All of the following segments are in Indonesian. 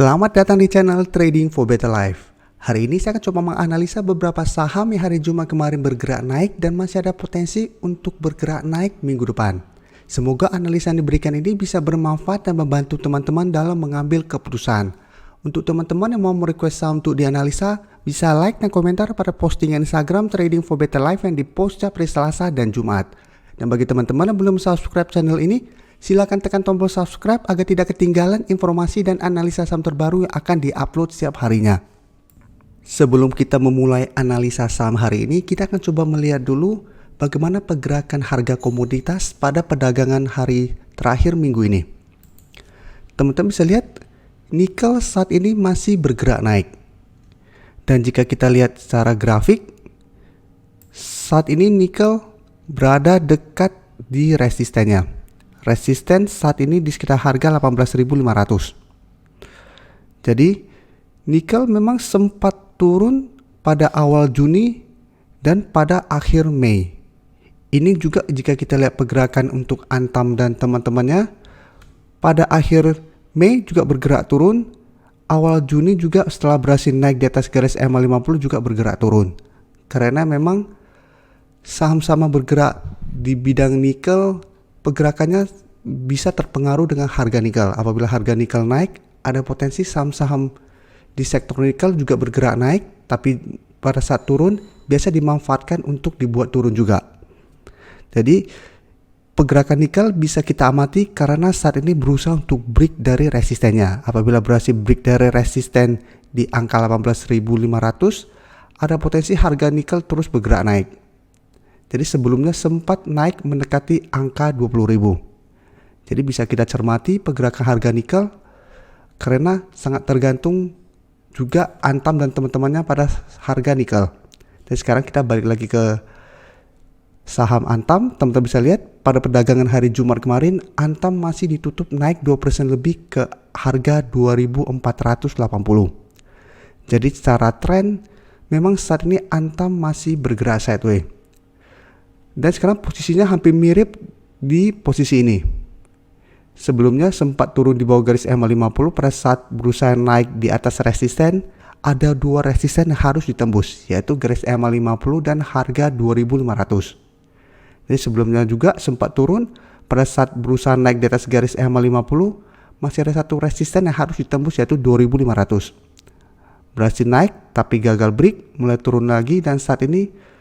Selamat datang di channel Trading for Better Life. Hari ini saya akan coba menganalisa beberapa saham yang hari Jumat kemarin bergerak naik dan masih ada potensi untuk bergerak naik minggu depan. Semoga analisa yang diberikan ini bisa bermanfaat dan membantu teman-teman dalam mengambil keputusan. Untuk teman-teman yang mau merequest saham untuk dianalisa, bisa like dan komentar pada postingan Instagram Trading for Better Life yang dipost setiap hari Selasa dan Jumat. Dan bagi teman-teman yang belum subscribe channel ini, silakan tekan tombol subscribe agar tidak ketinggalan informasi dan analisa saham terbaru yang akan diupload setiap harinya. Sebelum kita memulai analisa saham hari ini, kita akan coba melihat dulu bagaimana pergerakan harga komoditas pada perdagangan hari terakhir minggu ini. Teman-teman bisa lihat, nikel saat ini masih bergerak naik. Dan jika kita lihat secara grafik, saat ini nikel berada dekat di resistennya. Resisten saat ini di sekitar harga 18.500. Jadi nikel memang sempat turun pada awal Juni dan pada akhir Mei. Ini juga jika kita lihat pergerakan untuk Antam dan teman-temannya, pada akhir Mei juga bergerak turun. Awal Juni juga setelah berhasil naik di atas garis EMA 50 juga bergerak turun. Karena memang saham-saham bergerak di bidang nikel, pergerakannya bisa terpengaruh dengan harga nikel. Apabila harga nikel naik, ada potensi saham-saham di sektor nikel juga bergerak naik, tapi pada saat turun biasa dimanfaatkan untuk dibuat turun juga. Jadi pergerakan nikel bisa kita amati karena saat ini berusaha untuk break dari resistennya. Apabila berhasil break dari resisten di angka 18.500, ada potensi harga nikel terus bergerak naik. Jadi sebelumnya sempat naik mendekati angka 20.000. Jadi bisa kita cermati pergerakan harga nikel karena sangat tergantung juga Antam dan teman-temannya pada harga nikel. Dan sekarang kita balik lagi ke saham Antam. Teman-teman bisa lihat pada perdagangan hari Jumat kemarin, Antam masih ditutup naik 2% lebih ke harga 2.480. Jadi secara tren memang saat ini Antam masih bergerak sideways. Dan sekarang posisinya hampir mirip di posisi ini. Sebelumnya sempat turun di bawah garis EMA 50 pada saat berusaha naik di atas resisten. Ada dua resisten yang harus ditembus, yaitu garis EMA 50 dan harga 2.500. Jadi sebelumnya juga sempat turun pada saat berusaha naik di atas garis EMA 50. Masih ada satu resisten yang harus ditembus, yaitu 2.500. Berhasil naik tapi gagal break, mulai turun lagi dan saat ini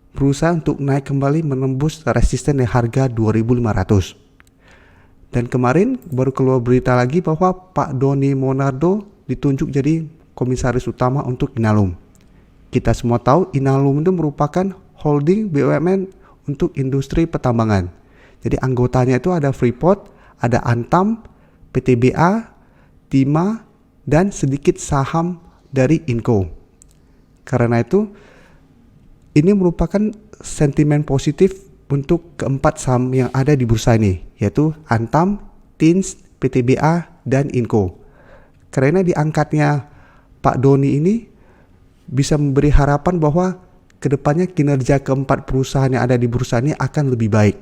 berusaha untuk naik kembali menembus resisten di harga 2.500. Dan kemarin baru keluar berita lagi bahwa Pak Doni Monardo ditunjuk jadi komisaris utama untuk Inalum. Kita semua tahu Inalum itu merupakan holding BUMN untuk industri pertambangan. Jadi anggotanya itu ada Freeport, ada Antam, PTBA, Timah, dan sedikit saham dari Inco. Karena itu ini merupakan sentimen positif untuk keempat saham yang ada di bursa ini, yaitu Antam, Tins, PTBA, dan Inco. Karena diangkatnya Pak Doni ini bisa memberi harapan bahwa kedepannya kinerja keempat perusahaan yang ada di bursa ini akan lebih baik.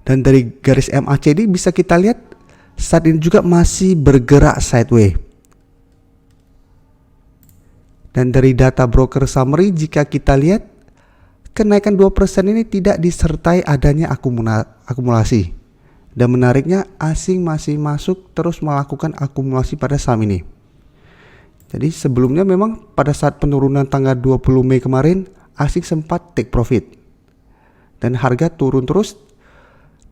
Dan dari garis MACD bisa kita lihat saat ini juga masih bergerak sideways. Dan dari data broker summary jika kita lihat kenaikan 2% ini tidak disertai adanya akumulasi. Dan menariknya asing masih masuk terus melakukan akumulasi pada saham ini. Jadi sebelumnya memang pada saat penurunan tanggal 20 Mei kemarin asing sempat take profit. Dan harga turun terus.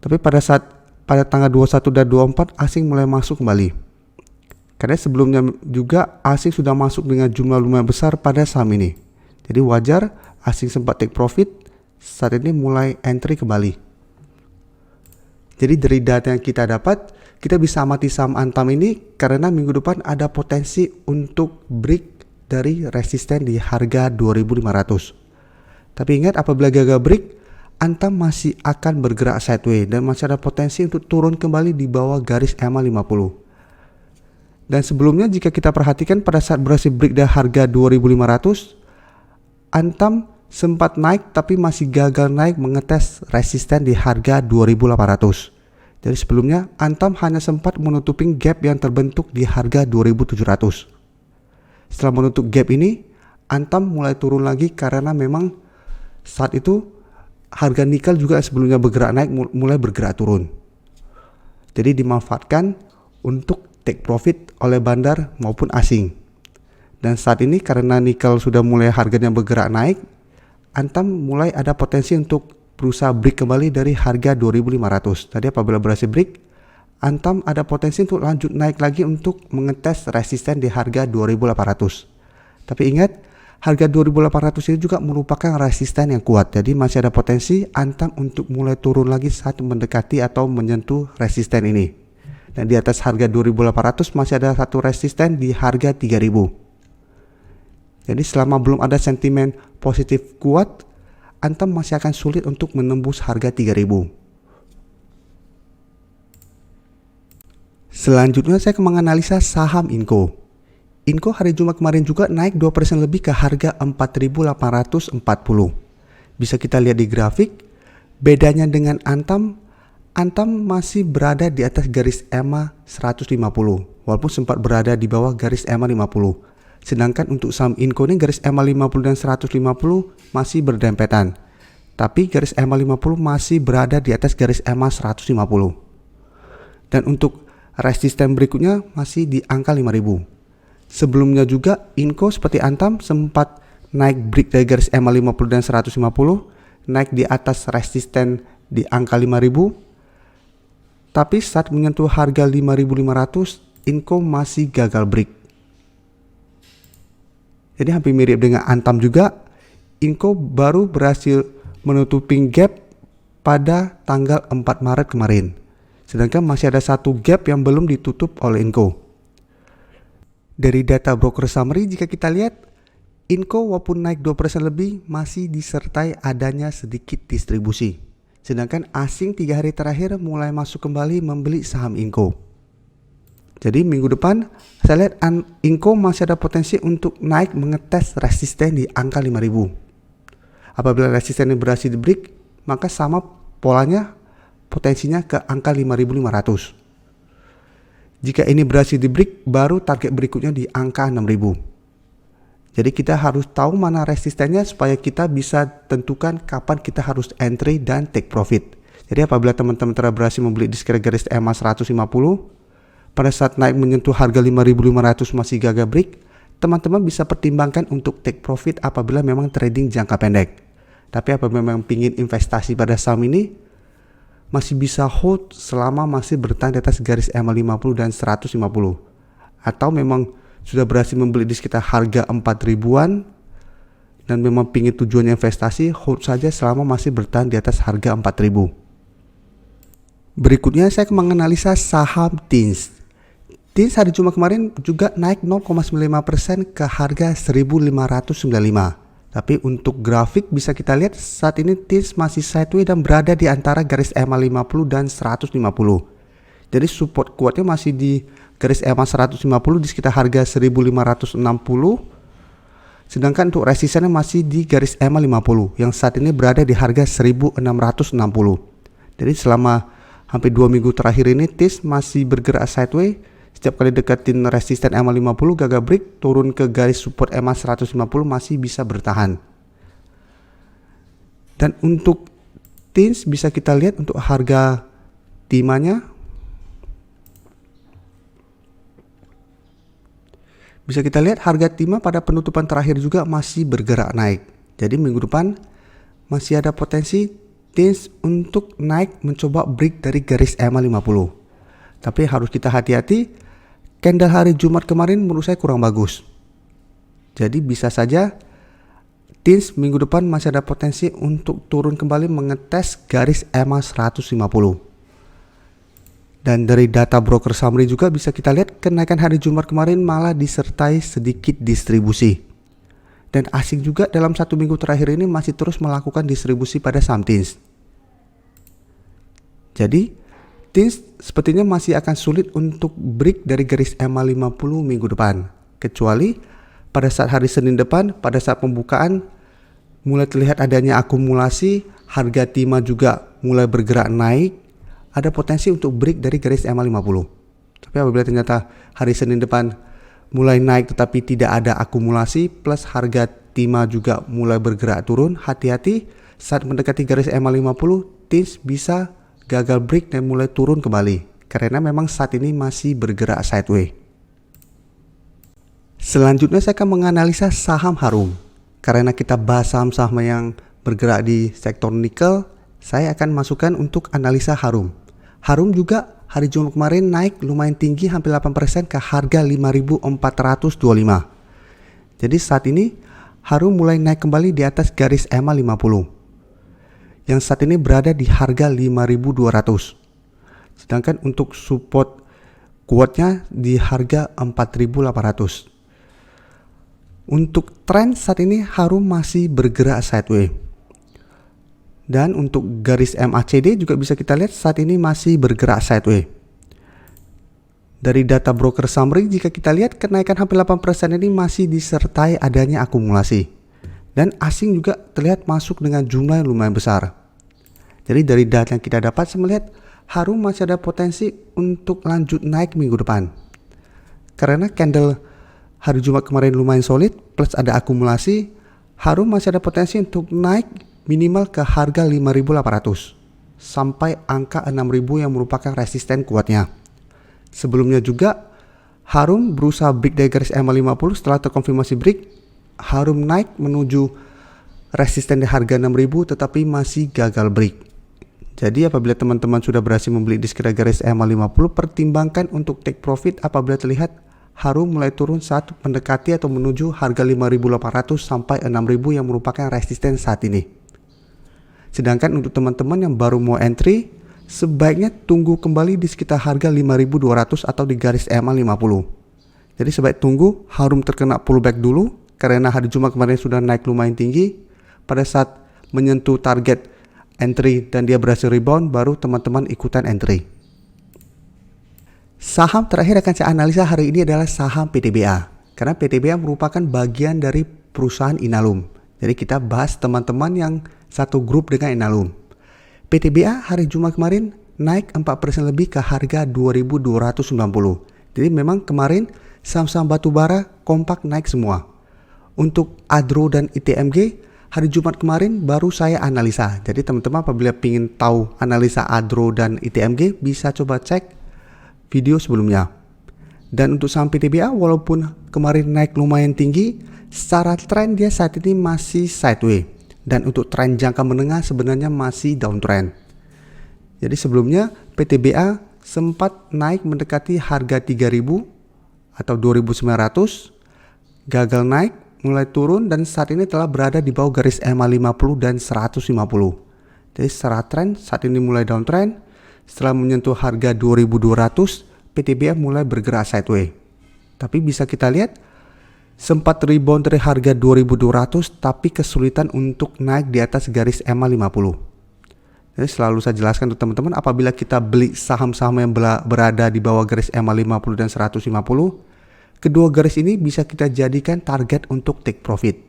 Tapi pada tanggal 21 dan 24 asing mulai masuk kembali. Karena sebelumnya juga asing sudah masuk dengan jumlah lumayan besar pada saham ini. Jadi wajar asing sempat take profit, saat ini mulai entry kembali. Jadi dari data yang kita dapat, kita bisa amati saham Antam ini karena minggu depan ada potensi untuk break dari resisten di harga 2.500. Tapi ingat apabila gagal break, Antam masih akan bergerak sideways dan masih ada potensi untuk turun kembali di bawah garis EMA 50. Dan sebelumnya jika kita perhatikan pada saat berhasil break dari harga 2.500, Antam sempat naik tapi masih gagal naik mengetes resisten di harga 2.800. Jadi sebelumnya Antam hanya sempat menutupi gap yang terbentuk di harga 2.700. Setelah menutup gap ini, Antam mulai turun lagi karena memang saat itu harga nikel juga sebelumnya bergerak naik mulai bergerak turun. Jadi dimanfaatkan untuk take profit oleh bandar maupun asing. Dan saat ini karena nikel sudah mulai harganya bergerak naik, Antam mulai ada potensi untuk berusaha break kembali dari harga 2.500. Tadi apabila berhasil break, Antam ada potensi untuk lanjut naik lagi untuk mengetes resisten di harga 2.800. Tapi ingat, harga 2.800 ini juga merupakan resisten yang kuat. Jadi masih ada potensi Antam untuk mulai turun lagi saat mendekati atau menyentuh resisten ini. Dan di atas harga 2.800 masih ada satu resisten di harga 3.000. Jadi selama belum ada sentimen positif kuat, Antam masih akan sulit untuk menembus harga 3.000. Selanjutnya saya akan menganalisa saham Inco. Inco hari Jumat kemarin juga naik 2% lebih ke harga 4.840. Bisa kita lihat di grafik, bedanya dengan Antam masih berada di atas garis EMA 150, walaupun sempat berada di bawah garis EMA 50. Sedangkan untuk saham Inco ini garis EMA 50 dan 150 masih berdempetan. Tapi garis EMA 50 masih berada di atas garis EMA 150. Dan untuk resisten berikutnya masih di angka 5.000. Sebelumnya juga Inco seperti Antam sempat naik break dari garis EMA 50 dan 150, naik di atas resisten di angka 5.000. Tapi saat menyentuh harga 5.500, Inco masih gagal break. Jadi hampir mirip dengan Antam juga, Inco baru berhasil menutupi gap pada tanggal 4 Maret kemarin. Sedangkan masih ada satu gap yang belum ditutup oleh Inco. Dari data broker summary jika kita lihat, Inco walaupun naik 2% lebih masih disertai adanya sedikit distribusi. Sedangkan asing 3 hari terakhir mulai masuk kembali membeli saham Inco. Jadi minggu depan saya lihat Inco masih ada potensi untuk naik mengetes resisten di angka 5.000. Apabila resisten ini berhasil di break, maka sama polanya potensinya ke angka 5.500. Jika ini berhasil di break, baru target berikutnya di angka 6.000. Jadi kita harus tahu mana resistennya supaya kita bisa tentukan kapan kita harus entry dan take profit. Jadi apabila teman-teman telah berhasil membeli di sekitar garis EMA 150, pada saat naik menyentuh harga 5.500 masih gagal break, teman-teman bisa pertimbangkan untuk take profit apabila memang trading jangka pendek. Tapi apabila memang ingin investasi pada saham ini, masih bisa hold selama masih bertahan di atas garis EMA 50 dan 150. Atau memang sudah berhasil membeli di sekitar harga 4.000-an dan memang ingin tujuannya investasi, hold saja selama masih bertahan di atas harga 4.000. Berikutnya saya akan menganalisa saham TINS. TINS hari Jumat kemarin juga naik 0,95% ke harga 1.595. Tapi untuk grafik bisa kita lihat saat ini TINS masih sideways dan berada di antara garis EMA 50 dan 150. Jadi support kuatnya masih di garis EMA 150 di sekitar harga 1.560. Sedangkan untuk resistennya masih di garis EMA 50 yang saat ini berada di harga 1.660. Jadi selama hampir 2 minggu terakhir ini TINS masih bergerak sideways. Setiap kali deketin resisten EMA 50 gagal break, turun ke garis support EMA 150 masih bisa bertahan. Dan untuk TINS bisa kita lihat untuk harga timahnya. Bisa kita lihat harga timah pada penutupan terakhir juga masih bergerak naik. Jadi minggu depan masih ada potensi TINS untuk naik mencoba break dari garis EMA 50. Tapi harus kita hati-hati. Candle hari Jumat kemarin menurut saya kurang bagus. Jadi bisa saja TINS minggu depan masih ada potensi untuk turun kembali mengetes garis EMA 150. Dan dari data broker summary juga bisa kita lihat kenaikan hari Jumat kemarin malah disertai sedikit distribusi. Dan asing juga dalam 1 minggu terakhir ini masih terus melakukan distribusi pada saham TINS. Jadi TINS sepertinya masih akan sulit untuk break dari garis EMA 50 minggu depan. Kecuali pada saat hari Senin depan, pada saat pembukaan mulai terlihat adanya akumulasi, harga timah juga mulai bergerak naik, ada potensi untuk break dari garis EMA 50. Tapi apabila ternyata hari Senin depan mulai naik tetapi tidak ada akumulasi plus harga timah juga mulai bergerak turun, hati-hati saat mendekati garis EMA 50, TINS bisa gagal break dan mulai turun kembali karena memang saat ini masih bergerak sideways. Selanjutnya saya akan menganalisa saham Harum. Karena kita bahas saham-saham yang bergerak di sektor nikel, saya akan masukkan untuk analisa Harum. Harum juga hari Jumat kemarin naik lumayan tinggi hampir 8% ke harga 5.425. Jadi saat ini Harum mulai naik kembali di atas garis EMA 50. Yang saat ini berada di harga 5.200. Sedangkan untuk support kuatnya di harga 4.800. Untuk tren saat ini Harum masih bergerak sideways. Dan untuk garis MACD juga bisa kita lihat saat ini masih bergerak sideways. Dari data broker summary jika kita lihat kenaikan hampir 8% ini masih disertai adanya akumulasi. Dan asing juga terlihat masuk dengan jumlah yang lumayan besar. Jadi dari data yang kita dapat saya melihat Harum masih ada potensi untuk lanjut naik minggu depan. Karena candle hari Jumat kemarin lumayan solid plus ada akumulasi, Harum masih ada potensi untuk naik minimal ke harga 5.800 sampai angka 6.000 yang merupakan resisten kuatnya. Sebelumnya juga Harum berusaha break dari garis EMA 50. Setelah terkonfirmasi break, Harum naik menuju resisten di harga 6.000 tetapi masih gagal break. Jadi apabila teman-teman sudah berhasil membeli di sekitar garis EMA 50, pertimbangkan untuk take profit apabila terlihat Harum mulai turun saat mendekati atau menuju harga 5.800 sampai 6.000 yang merupakan resisten saat ini. Sedangkan untuk teman-teman yang baru mau entry, sebaiknya tunggu kembali di sekitar harga 5.200 atau di garis EMA 50. Jadi sebaik tunggu Harum terkena pullback dulu karena hari Jumat kemarin sudah naik lumayan tinggi. Pada saat menyentuh target entry dan dia berhasil rebound, baru teman-teman ikutan entry. Saham terakhir akan saya analisa hari ini adalah saham PTBA. Karena PTBA merupakan bagian dari perusahaan Inalum. Jadi kita bahas teman-teman yang satu grup dengan Inalum. PTBA hari Jumat kemarin naik 4% lebih ke harga 2.290. Jadi memang kemarin saham-saham batubara kompak naik semua. Untuk Adro dan ITMG hari Jumat kemarin baru saya analisa. Jadi teman-teman apabila ingin tahu analisa Adro dan ITMG bisa coba cek video sebelumnya. Dan untuk saham PTBA walaupun kemarin naik lumayan tinggi, secara tren dia saat ini masih sideways. Dan untuk tren jangka menengah sebenarnya masih downtrend. Jadi sebelumnya PTBA sempat naik mendekati harga 3.000 atau 2.900, gagal naik, mulai turun dan saat ini telah berada di bawah garis EMA 50 dan 150. Jadi secara tren saat ini mulai downtrend. Setelah menyentuh harga 2.200, PTBA mulai bergerak sideways. Tapi bisa kita lihat sempat rebound dari harga 2.200 tapi kesulitan untuk naik di atas garis EMA 50. Jadi selalu saya jelaskan untuk teman-teman apabila kita beli saham-saham yang berada di bawah garis EMA 50 dan 150, kedua garis ini bisa kita jadikan target untuk take profit.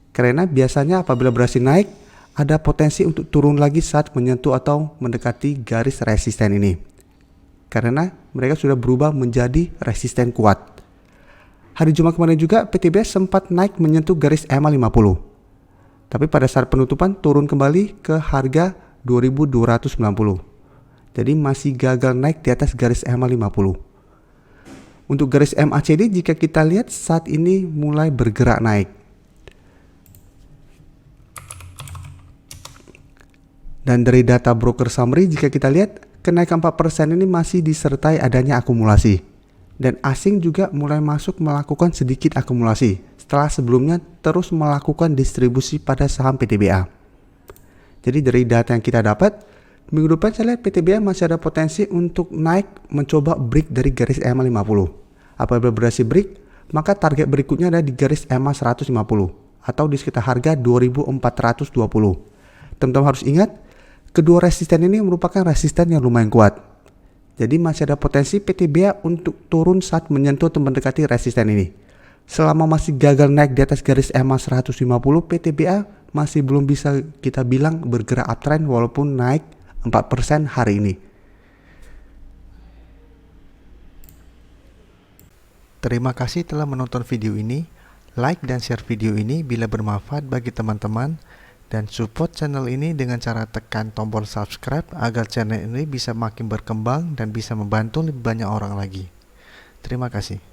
Karena biasanya apabila berhasil naik, ada potensi untuk turun lagi saat menyentuh atau mendekati garis resisten ini. Karena mereka sudah berubah menjadi resisten kuat. Hari Jumat kemarin juga PTBA sempat naik menyentuh garis EMA 50. Tapi pada saat penutupan turun kembali ke harga 2.290. Jadi masih gagal naik di atas garis EMA 50. Untuk garis MACD jika kita lihat saat ini mulai bergerak naik. Dan dari data broker summary jika kita lihat kenaikan 4% ini masih disertai adanya akumulasi. Dan asing juga mulai masuk melakukan sedikit akumulasi setelah sebelumnya terus melakukan distribusi pada saham PTBA. Jadi dari data yang kita dapat, minggu depan saya lihat PTBA masih ada potensi untuk naik mencoba break dari garis EMA 50. Apabila berhasil break, maka target berikutnya ada di garis EMA 150 atau di sekitar harga 2.420. Teman-teman harus ingat, kedua resisten ini merupakan resisten yang lumayan kuat. Jadi masih ada potensi PTBA untuk turun saat menyentuh atau mendekati resisten ini. Selama masih gagal naik di atas garis EMA 150, PTBA masih belum bisa kita bilang bergerak uptrend walaupun naik 4% hari ini. Terima kasih telah menonton video ini. Like dan share video ini bila bermanfaat bagi teman-teman, dan support channel ini dengan cara tekan tombol subscribe agar channel ini bisa makin berkembang dan bisa membantu lebih banyak orang lagi. Terima kasih.